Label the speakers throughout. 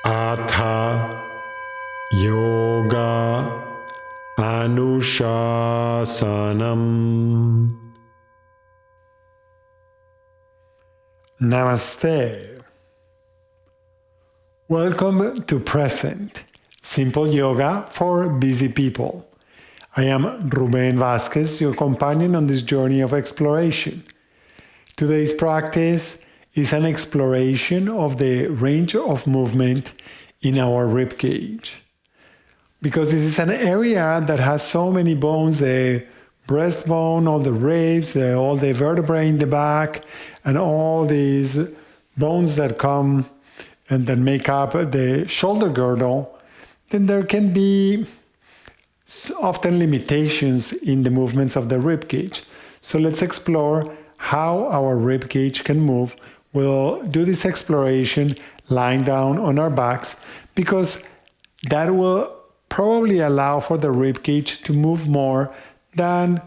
Speaker 1: Atha Yoga Anushasanam. Namaste. Welcome to Present, Simple Yoga for Busy People. I am Ruben Vasquez, your companion on this journey of exploration. Today's practice is an exploration of the range of movement in our rib cage. Because this is an area that has so many bones, the breastbone, all the ribs, all the vertebrae in the back, and all these bones that come and that make up the shoulder girdle, then there can be often limitations in the movements of the rib cage. So let's explore how our rib cage can move. We'll do this exploration lying down on our backs because that will probably allow for the rib cage to move more than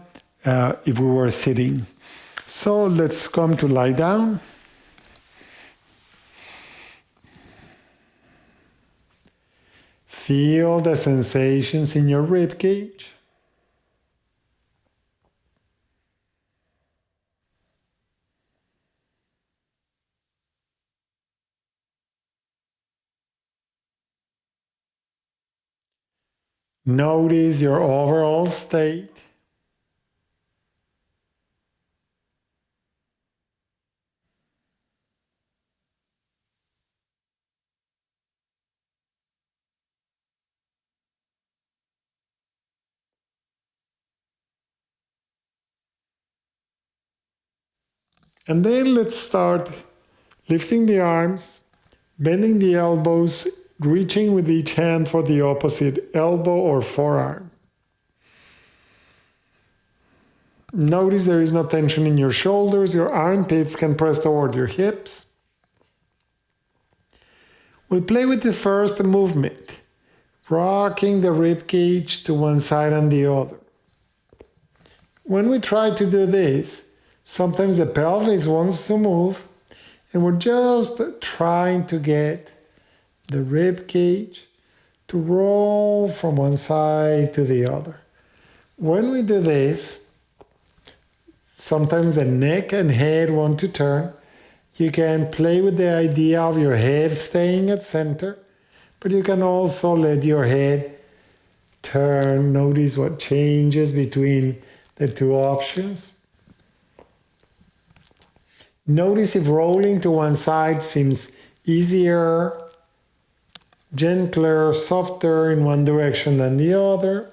Speaker 1: if we were sitting. So let's come to lie down. Feel the sensations in your rib cage. Notice your overall state. And then let's start lifting the arms, bending the elbows, reaching with each hand for the opposite elbow or forearm. Notice there is no tension in your shoulders. Your armpits can press toward your hips. We'll play with the first movement, rocking the rib cage to one side and the other. When we try to do this, sometimes the pelvis wants to move, and we're just trying to get the rib cage to roll from one side to the other. When we do this, sometimes the neck and head want to turn. You can play with the idea of your head staying at center, but you can also let your head turn. Notice what changes between the two options. Notice if rolling to one side seems easier, gentler, softer in one direction than the other.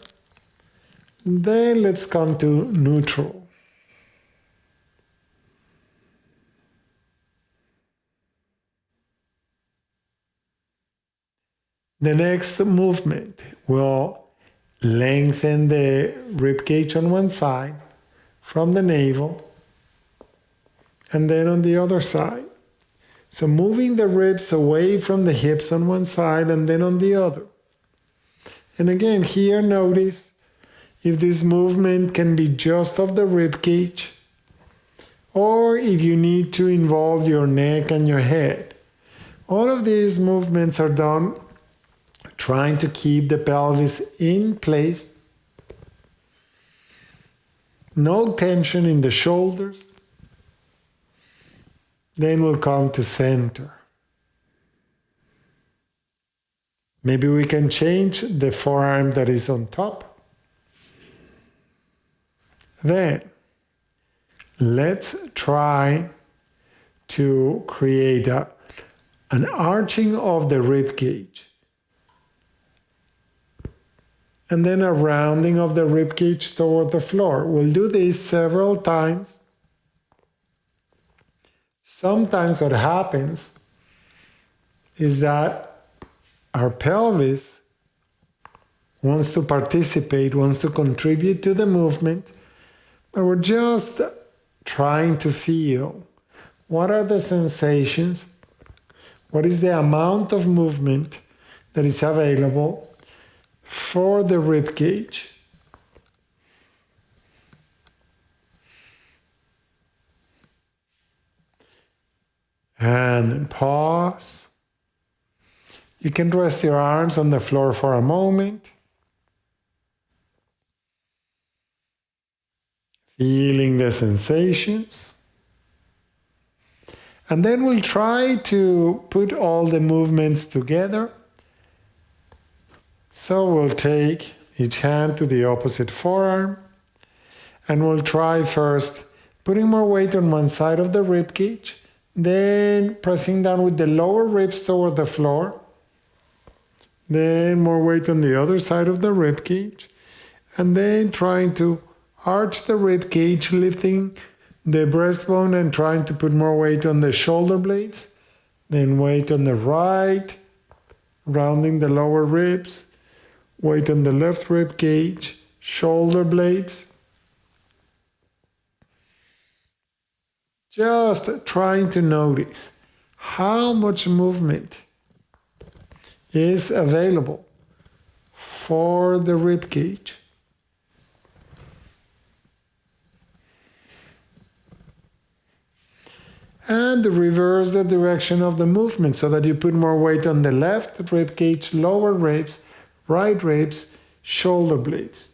Speaker 1: And then let's come to neutral. The next movement will lengthen the rib cage on one side from the navel and then on the other side. So moving the ribs away from the hips on one side and then on the other. And again, here notice if this movement can be just of the rib cage or if you need to involve your neck and your head. All of these movements are done trying to keep the pelvis in place. No tension in the shoulders. Then we'll come to center. Maybe we can change the forearm that is on top. Then let's try to create an arching of the rib cage. And then a rounding of the rib cage toward the floor. We'll do this several times. Sometimes what happens is that our pelvis wants to participate, wants to contribute to the movement, but we're just trying to feel what are the sensations, what is the amount of movement that is available for the rib cage. And then pause. You can rest your arms on the floor for a moment, feeling the sensations. And then we'll try to put all the movements together. So we'll take each hand to the opposite forearm, and we'll try first putting more weight on one side of the rib cage, then pressing down with the lower ribs toward the floor, then more weight on the other side of the rib cage, and then trying to arch the rib cage, lifting the breastbone and trying to put more weight on the shoulder blades, then weight on the right, rounding the lower ribs, weight on the left rib cage, shoulder blades. Just trying to notice how much movement is available for the rib cage. And reverse the direction of the movement so that you put more weight on the left rib cage, lower ribs, right ribs, shoulder blades.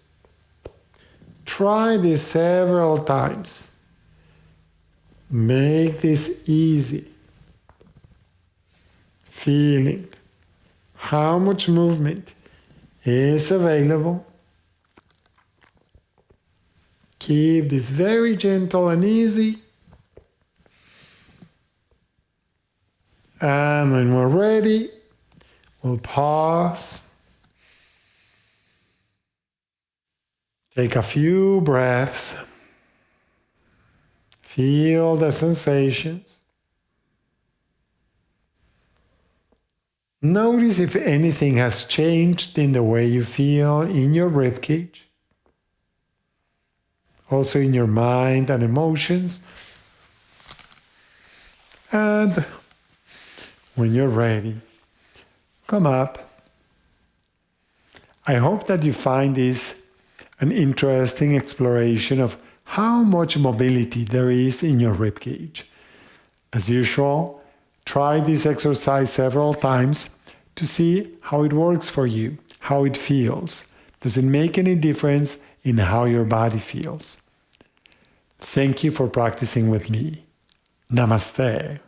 Speaker 1: Try this several times. Make this easy. Feeling how much movement is available. Keep this very gentle and easy. And when we're ready, we'll pause. Take a few breaths. Feel the sensations. Notice if anything has changed in the way you feel in your ribcage. Also in your mind and emotions. And when you're ready, come up. I hope that you find this an interesting exploration of how much mobility there is in your ribcage. As usual, try this exercise several times to see how it works for you, how it feels. Does it make any difference in how your body feels? Thank you for practicing with me. Namaste.